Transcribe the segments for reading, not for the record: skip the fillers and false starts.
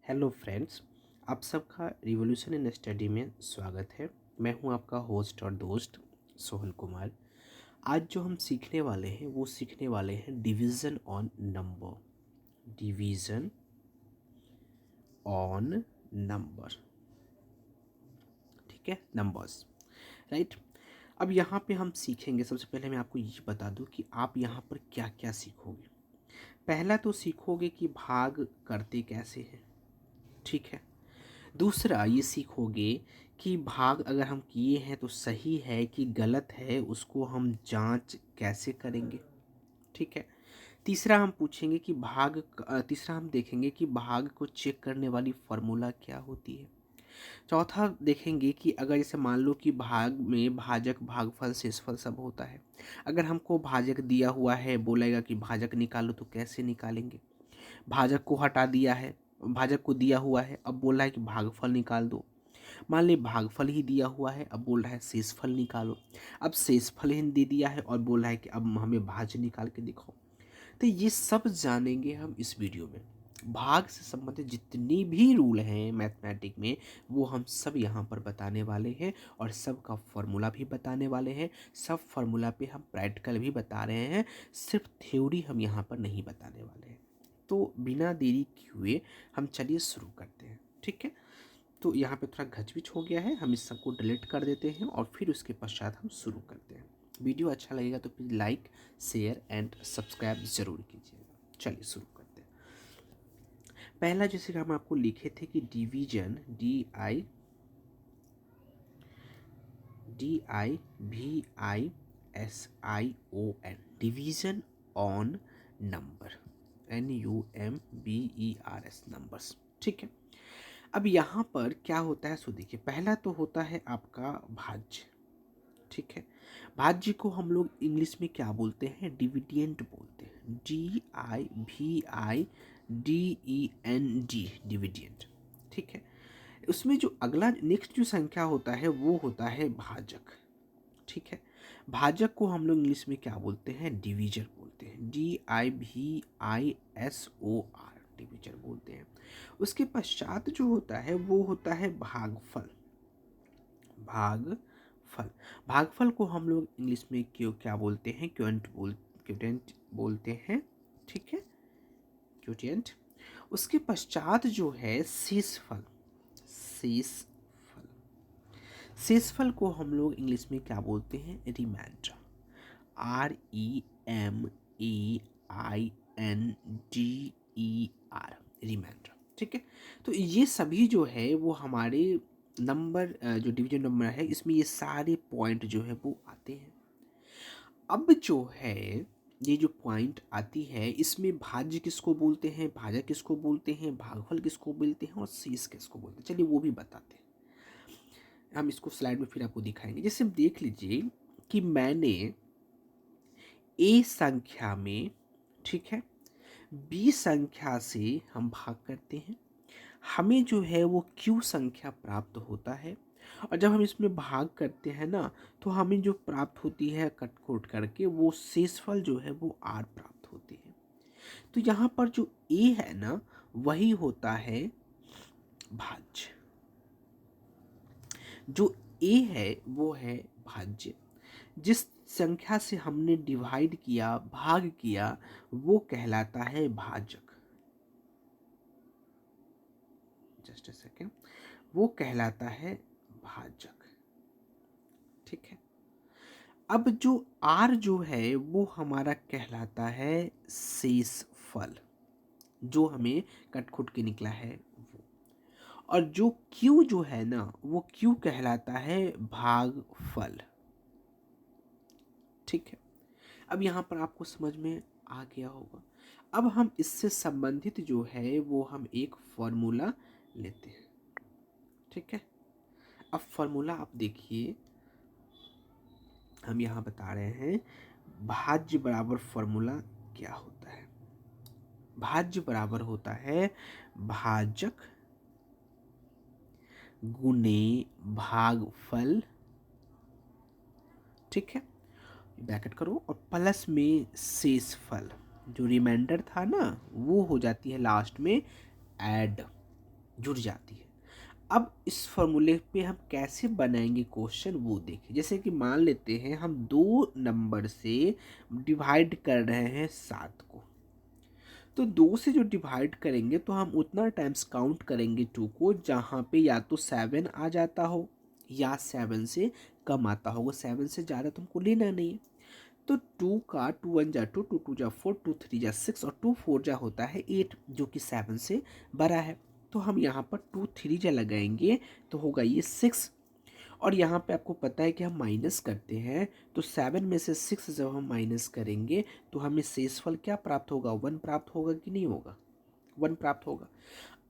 Hello friends, आप सबका revolution in study में स्वागत है। मैं हूं आपका होस्ट और दोस्त सोहन कुमार। आज जो हम सीखने वाले हैं वो सीखने वाले हैं division on number. Division on number, ठीक है, नंबर्स, राइट। अब यहाँ पे हम सीखेंगे, सबसे पहले मैं आपको ये बता दूं कि आप यहाँ पर क्या क्या सीखोगे। पहला तो सीखोगे कि भाग करते कैसे हैं, ठीक है। दूसरा ये सीखोगे कि भाग अगर हम किए हैं तो सही है कि गलत है, उसको हम जांच कैसे करेंगे, ठीक है। तीसरा हम पूछेंगे कि तीसरा हम देखेंगे कि भाग को चेक करने वाली फार्मूला क्या होती है। चौथा देखेंगे कि अगर जैसे मान लो कि भाग में भाजक भागफल शेषफल सब होता है। अगर हमको भाजक दिया हुआ है, बोलेगा कि भाजक निकालो, तो कैसे निकालेंगे। भाजक को हटा दिया है, भाजक को दिया हुआ है, अब बोल रहा है कि भागफल निकाल दो। मान ली भागफल ही दिया हुआ है, अब बोल रहा है शेषफल निकालो। अब शेषफल ही दे दिया है और बोल रहा है कि अब हमें भाज्य निकाल के दिखाओ। तो ये सब जानेंगे हम इस वीडियो में। भाग से संबंधित जितनी भी रूल हैं मैथमेटिक में, वो हम सब यहाँ पर बताने वाले हैं और सब का फॉर्मूला भी बताने वाले हैं। सब फार्मूला पे हम प्रैक्टिकल भी बता रहे हैं, सिर्फ थ्योरी हम यहाँ पर नहीं बताने वाले हैं। तो बिना देरी किए हम चलिए शुरू करते हैं, ठीक है। तो यहाँ पे थोड़ा घचपिच हो गया है, हम इस सबको डिलीट कर देते हैं और फिर उसके पश्चात हम शुरू करते हैं। वीडियो अच्छा लगेगा तो please like, share and subscribe ज़रूर कीजिएगा। चलिए शुरू करते हैं। पहला जैसे कि हम आपको लिखे थे कि division, DIVISION, division on number, NUMBERS, numbers, ठीक है। अब यहाँ पर क्या होता है सो देखिए, पहला तो होता है आपका भाज्य, ठीक है। भाज्य को हम लोग इंग्लिश में क्या बोलते हैं, डिविडेंड बोलते हैं, DIVIDEND, डिविडेंड, ठीक है। उसमें जो अगला नेक्स्ट जो संख्या होता है वो होता है भाजक, ठीक है। भाजक को हम लोग इंग्लिश में क्या बोलते हैं, डिवीजर बोलते हैं, DIVISOR, डिवीजर बोलते हैं। उसके पश्चात जो होता है वो होता है भागफल। भागफल भागफल को हम लोग इंग्लिश में क्यों क्या बोलते हैं, क्योटेंट बोलते हैं, ठीक है, क्योटेंट। उसके पश्चात जो है शेषफल। शेषफल शेषफल को हम लोग इंग्लिश में क्या बोलते हैं, रिमाइंडर, REMAINDER, रिमाइंडर, ठीक है। तो ये सभी जो है वो हमारे नंबर, जो डिवीजन नंबर है, इसमें ये सारे पॉइंट जो है वो आते हैं। अब जो है ये जो पॉइंट आती है, इसमें भाज्य किसको बोलते हैं, भाजक किसको बोलते हैं, भागफल किसको बोलते हैं और शेष किसको बोलते हैं, चलिए वो भी बताते हैं। हम इसको स्लाइड में फिर आपको दिखाएंगे। जैसे देख लीजिए कि मैंने ए संख्या में, ठीक है, बी संख्या से हम भाग करते हैं, हमें जो है वो क्यू संख्या प्राप्त होता है। और जब हम इसमें भाग करते हैं ना, तो हमें जो प्राप्त होती है कट कोट करके, वो शेषफल जो है वो आर प्राप्त होती है। तो यहाँ पर जो ए है ना, वही होता है भाज्य। जो ए है वो है भाज्य। जिस संख्या से हमने डिवाइड किया, भाग किया, वो कहलाता है भाजक। जस्ट अ सेकेंड, वो कहलाता है भाजक, ठीक है। अब जो आर जो है वो हमारा कहलाता है शेषफल, जो हमें कट खुट के निकला है वो। और जो क्यू जो है ना, वो क्यू कहलाता है भागफल, ठीक है। अब यहाँ पर आपको समझ में आ गया होगा। अब हम इससे संबंधित जो है वो हम एक फॉर्मूला लेते हैं, ठीक है। अब फॉर्मूला आप देखिए, हम यहाँ बता रहे हैं भाज्य बराबर फॉर्मूला क्या होता है। भाज्य बराबर होता है भाजक गुने भागफल, ठीक है, ब्रैकेट करो, और प्लस में शेषफल। जो रिमाइंडर था ना, वो हो जाती है लास्ट में ऐड, जुड़ जाती है। अब इस फॉर्मूले पे हम कैसे बनाएंगे क्वेश्चन वो देखिए। जैसे कि मान लेते हैं हम 2 नंबर से डिवाइड कर रहे हैं 7 को, तो 2 से जो डिवाइड करेंगे तो हम उतना टाइम्स काउंट करेंगे 2 को जहाँ पे या तो 7 आ जाता हो या 7 से कम आता होगा। 7 से ज़्यादा तो हमको लेना नहीं है। तो 2 का 2 1 जा 2, 2 2 जा 4, 2 3 जा 6 और 2 4 जा होता है 8, जो कि 7 से बड़ा है। तो हम यहाँ पर 2 3 जा लगाएंगे तो होगा ये 6। और यहाँ पे आपको पता है कि हम माइनस करते हैं, तो 7 में से 6 जब हम माइनस करेंगे तो हमें शेषफल क्या प्राप्त होगा, 1 प्राप्त होगा कि नहीं होगा, 1 प्राप्त होगा।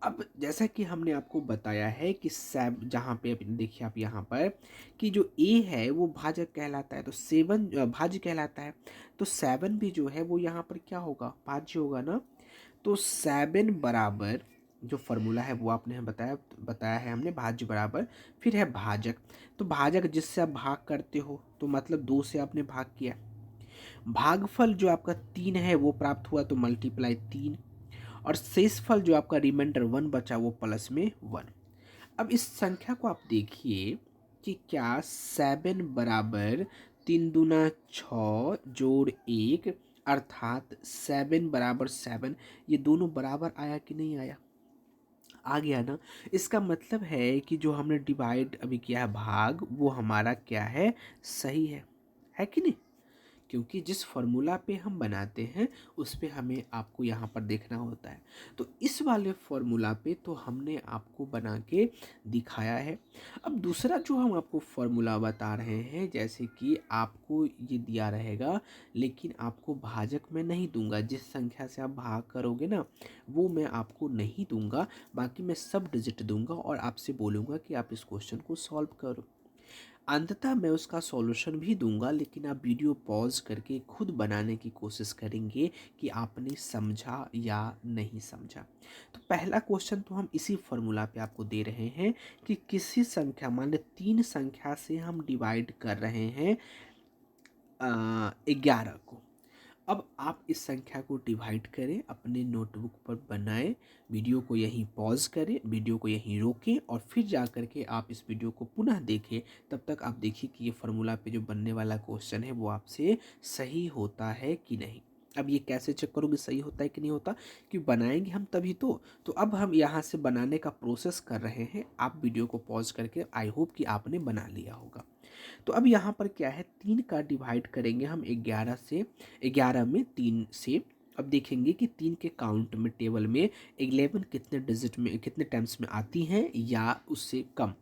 अब जैसा कि हमने आपको बताया है कि जहाँ पे देखिए आप यहाँ पर कि जो ए है वो भाजक कहलाता है, तो 7 भाज्य कहलाता है, तो 7 भी जो है वो यहाँ पर क्या होगा, भाज्य होगा ना। तो 7 बराबर जो फॉर्मूला है वो आपने बताया बताया है हमने, भाज्य बराबर फिर है भाजक। तो भाजक जिससे आप भाग करते हो, तो मतलब 2 से आपने भाग किया। भागफल जो आपका 3 है वो प्राप्त हुआ, तो मल्टीप्लाई 3। और शेषफल जो आपका रिमाइंडर 1 बचा वो प्लस में 1। अब इस संख्या को आप देखिए कि क्या 7 बराबर 3 दूना 6 जोड़ 1 अर्थात 7 बराबर 7, ये दोनों बराबर आया कि नहीं आया, आ गया ना। इसका मतलब है कि जो हमने डिवाइड अभी किया है भाग, वो हमारा क्या है, सही है कि नहीं। क्योंकि जिस फॉर्मूला पे हम बनाते हैं उस पे हमें आपको यहाँ पर देखना होता है। तो इस वाले फॉर्मूला पे तो हमने आपको बना के दिखाया है। अब दूसरा जो हम आपको फॉर्मूला बता रहे हैं, जैसे कि आपको ये दिया रहेगा लेकिन आपको भाजक में नहीं दूंगा, जिस संख्या से आप भाग करोगे ना वो मैं आपको नहीं दूंगा, बाकी मैं सब डिजिट दूंगा और आपसे बोलूँगा कि आप इस क्वेश्चन को सॉल्व करो। अंततः मैं उसका सॉल्यूशन भी दूंगा, लेकिन आप वीडियो पॉज करके खुद बनाने की कोशिश करेंगे कि आपने समझा या नहीं समझा। तो पहला क्वेश्चन तो हम इसी फॉर्मूला पे आपको दे रहे हैं कि किसी संख्या, मान लो 3 संख्या से हम डिवाइड कर रहे हैं 11 को। अब आप इस संख्या को डिवाइड करें, अपने नोटबुक पर बनाएं, वीडियो को यहीं पॉज करें, वीडियो को यहीं रोकें और फिर जा कर के आप इस वीडियो को पुनः देखें। तब तक आप देखिए कि ये फार्मूला पे जो बनने वाला क्वेश्चन है वो आपसे सही होता है कि नहीं। अब ये कैसे चेक करोगे सही होता है कि नहीं होता, कि बनाएंगे हम तभी तो अब हम यहाँ से बनाने का प्रोसेस कर रहे हैं। आप वीडियो को पॉज करके, आई होप कि आपने बना लिया होगा। तो अब यहाँ पर क्या है, 3 का डिवाइड करेंगे हम 11 से, 11 में 3 से। अब देखेंगे कि 3 के काउंट में टेबल में 11 कितने डिजिट में, कितने टाइम्स में आती हैं या उससे कम।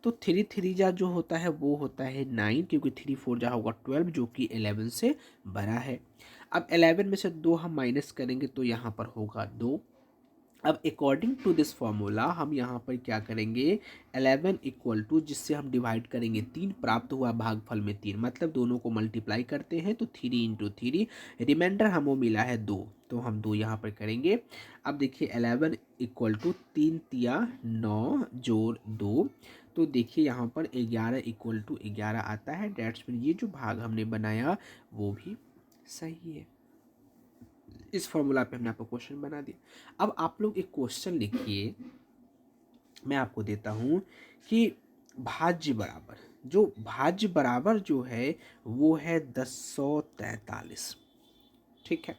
तो 3 3 जा जो होता है वो होता है 9, क्योंकि 3 4 जा होगा 12, जो कि 11 से बड़ा है। अब 11 में से 2 हम माइनस करेंगे तो यहाँ पर होगा 2। अब अकॉर्डिंग टू दिस फॉर्मूला हम यहाँ पर क्या करेंगे, 11 इक्वल टू, जिससे हम डिवाइड करेंगे 3, प्राप्त हुआ भागफल में 3, मतलब दोनों को मल्टीप्लाई करते हैं तो 3 इंटू 3, रिमाइंडर हमें मिला है 2, तो हम 2 यहाँ पर करेंगे। अब देखिए 11 इक्वल टू 3 तिया 9 जोड़ 2, तो देखिए यहाँ पर 11 इक्वल टू 11 आता है। डेट्स मीन ये जो भाग हमने बनाया वो भी सही है। इस फॉर्मूला पे हमने आपको क्वेश्चन बना दिया। अब आप लोग एक क्वेश्चन लिखिए, मैं आपको देता हूँ कि भाज्य बराबर जो है वो है 1043। ठीक है।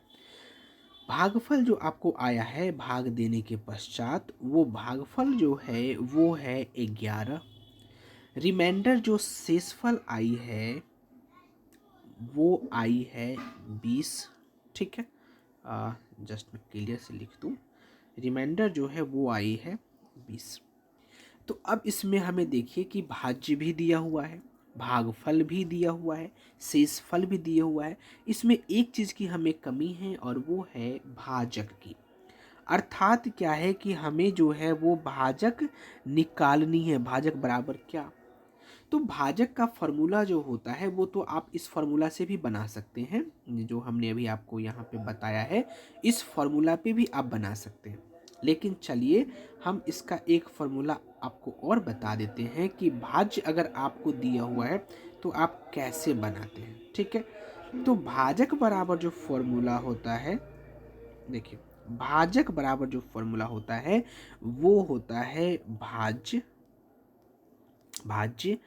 भागफल जो आपको आया है भाग देने के पश्चात, वो भागफल जो है वो है 11। रिमाइंडर जो शेषफल आई है वो आई है 20। ठीक है। जस्ट मैं क्लियर से लिख दूँ, रिमाइंडर जो है वो आई है 20। तो अब इसमें हमें देखिए कि भाज्य भी दिया हुआ है, भागफल भी दिया हुआ है, शेषफल भी दिया हुआ है। इसमें एक चीज़ की हमें कमी है और वो है भाजक की। अर्थात क्या है कि हमें जो है वो भाजक निकालनी है। भाजक बराबर क्या, तो भाजक का फॉर्मूला जो होता है वो तो आप इस फॉर्मूला से भी बना सकते हैं, जो हमने अभी आपको यहाँ पे बताया है इस फॉर्मूला पे भी आप बना सकते हैं। लेकिन चलिए हम इसका एक फॉर्मूला आपको और बता देते हैं कि भाज्य अगर आपको दिया हुआ है तो आप कैसे बनाते हैं। ठीक है। तो भाजक बराबर जो फॉर्मूला होता है, देखिए भाजक बराबर जो फॉर्मूला होता है वो होता है भाज्य, भाज्य,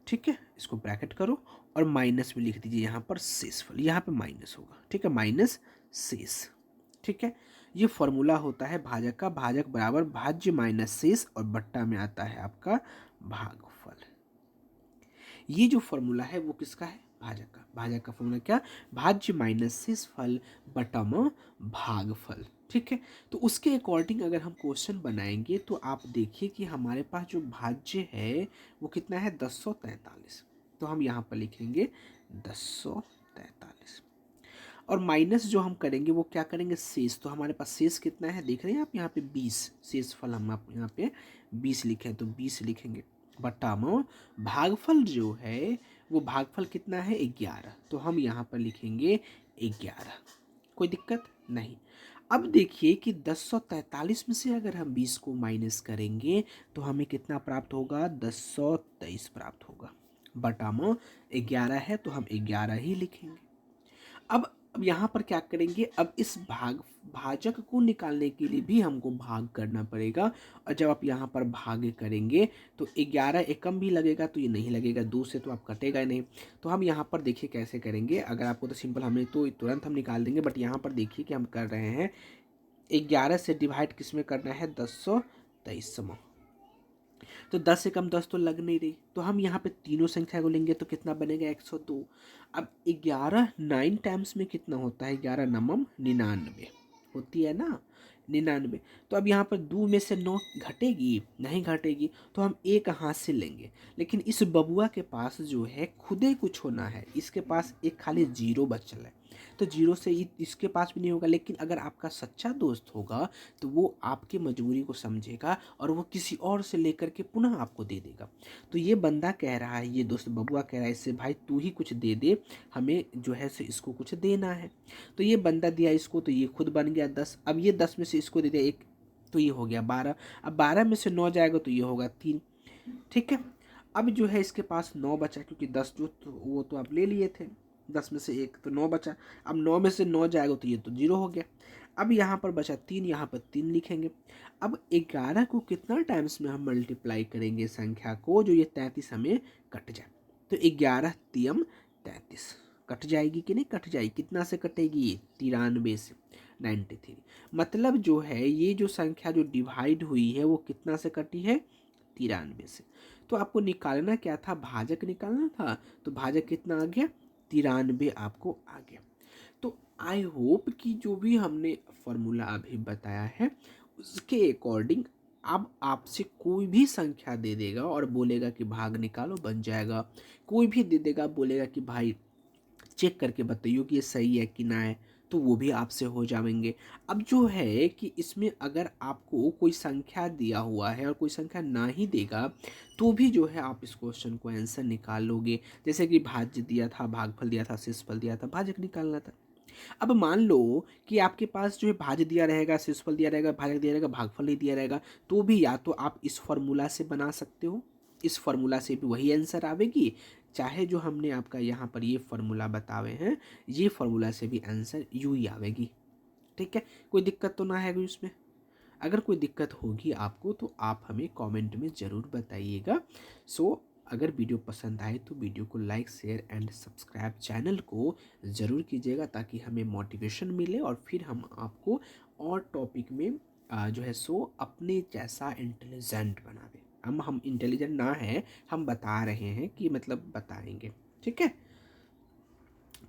ठीक है, इसको ब्रैकेट करो और माइनस में लिख दीजिए यहाँ पर शेषफल, यहाँ पे माइनस होगा, ठीक है, माइनस शेष, ठीक है। ये फॉर्मूला होता है भाजक का, भाजक बराबर भाज्य माइनस शेष और बट्टा में आता है आपका भागफल। ये जो फॉर्मूला है वो किसका है? भाजक का। भाजक का फॉर्मूला क्या? भाज्य माइनस शेषफल बटा में भागफल, ठीक है। तो उसके अकॉर्डिंग अगर हम क्वेश्चन बनाएंगे तो आप देखिए कि हमारे पास जो भाज्य है वो कितना है? 1043। तो हम यहाँ पर लिखेंगे 1043 और माइनस जो हम करेंगे वो क्या करेंगे? शेष। तो हमारे पास शेष कितना है देख रहे हैं आप यहाँ पे 20, शेषफल हम आप यहाँ पे 20 लिखे हैं तो 20 लिखेंगे बटा में भागफल जो है वो भागफल कितना है? 11। तो हम यहाँ पर लिखेंगे 11। कोई दिक्कत नहीं। अब देखिए कि 1043 में से अगर हम 20 को माइनस करेंगे तो हमें कितना प्राप्त होगा? 1023 प्राप्त होगा बटा में 11 है तो हम 11 ही लिखेंगे। अब यहाँ पर क्या करेंगे? अब इस भाजक को निकालने के लिए भी हमको भाग करना पड़ेगा और जब आप यहाँ पर भाग करेंगे तो 11 एकम भी लगेगा तो ये नहीं लगेगा, 2 से तो आप कटेगा ही नहीं। तो हम यहाँ पर देखिए कैसे करेंगे। अगर आपको तो सिंपल हमें तो तुरंत हम निकाल देंगे, बट यहाँ पर देखिए कि हम कर रहे हैं 11 से डिवाइड किस में करना है? 1023 में। तो 10 से कम 10 तो लग नहीं रही, तो हम यहाँ पे तीनों संख्या को लेंगे तो कितना बनेगा? 102। अब 11 9 टाइम्स में कितना होता है? 11 नमम 99 होती है ना, 99। तो अब यहाँ पर 2 में से 9 घटेगी? नहीं घटेगी, तो हम एक हाथ से लेंगे। लेकिन इस बबुआ के पास जो है खुदे कुछ होना है, इसके पास एक खाली जीरो बचल है, तो जीरो से इसके पास भी नहीं होगा। लेकिन अगर आपका सच्चा दोस्त होगा तो वो आपकी मजबूरी को समझेगा और वो किसी और से लेकर के पुनः आपको दे देगा। तो ये बंदा कह रहा है, ये दोस्त बबुआ कह रहा है इससे, भाई तू ही कुछ दे दे, हमें जो है सो इसको कुछ देना है। तो ये बंदा दिया इसको, तो ये खुद बन गया 10। अब ये 10 में से इसको दे दिया 1, तो ये हो गया 12। अब 12 में से 9 जाएगा तो ये होगा 3, ठीक है। अब जो है इसके पास 9 बचा, क्योंकि 10 जो तो वो तो आप ले लिए थे, 10 में से 1 तो 9 बचा। अब 9 में से 9 जाएगा तो ये तो 0 हो गया। अब यहाँ पर बचा 3, यहाँ पर 3 लिखेंगे। अब 11 को कितना टाइम्स में हम मल्टीप्लाई करेंगे संख्या को, जो ये 33 हमें कट जाए। तो 11 तियम 33 कट जाएगी कि नहीं? कट जाएगी। कितना से कटेगी? 93 से, 93। मतलब जो है ये जो संख्या जो डिवाइड हुई है वो कितना से कटी है? 93 से। तो आपको निकालना क्या था? भाजक निकालना था। तो भाजक कितना आ गया? 93 आपको आ गया। तो आई होप कि जो भी हमने फॉर्मूला अभी बताया है उसके अकॉर्डिंग अब आपसे कोई भी संख्या दे देगा और बोलेगा कि भाग निकालो, बन जाएगा। कोई भी दे देगा, बोलेगा कि भाई चेक करके बताइए कि ये सही है कि ना है, तो वो भी आपसे हो जाएंगे। अब जो है कि इसमें अगर आपको कोई संख्या दिया हुआ है और कोई संख्या ना ही देगा तो भी जो है आप इस क्वेश्चन को आंसर निकाल लोगे। जैसे कि भाज्य दिया था, भागफल दिया था, शेषफल दिया था, भाजक निकालना था। अब मान लो कि आपके पास जो है भाज्य दिया रहेगा, शेषफल दिया रहेगा, भाजक दिया रहेगा, भागफल नहीं दिया रहेगा, तो भी या तो आप इस फॉर्मूला से बना सकते हो, इस फॉर्मूला से भी वही आंसर आवेगी, चाहे जो हमने आपका यहाँ पर ये फॉर्मूला बतावे हैं ये फॉर्मूला से भी आंसर यूँ ही आवेगी, ठीक है। कोई दिक्कत तो ना है कोई उसमें? अगर कोई दिक्कत होगी आपको तो आप हमें कमेंट में ज़रूर बताइएगा। सो अगर वीडियो पसंद आए तो वीडियो को like, share and subscribe channel को ज़रूर कीजिएगा ताकि हमें मोटिवेशन मिले और फिर हम आपको और टॉपिक में जो है सो अपने जैसा इंटेलिजेंट बनावे। हम इंटेलिजेंट ना हैं, हम बता रहे हैं कि मतलब बताएंगे, ठीक है।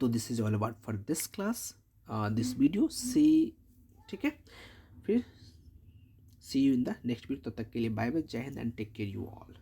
तो this is all about for this class, this video see, ठीक है। फिर see you in the next video. तब तक के लिए बाय बाय, जय Hind and take care you all.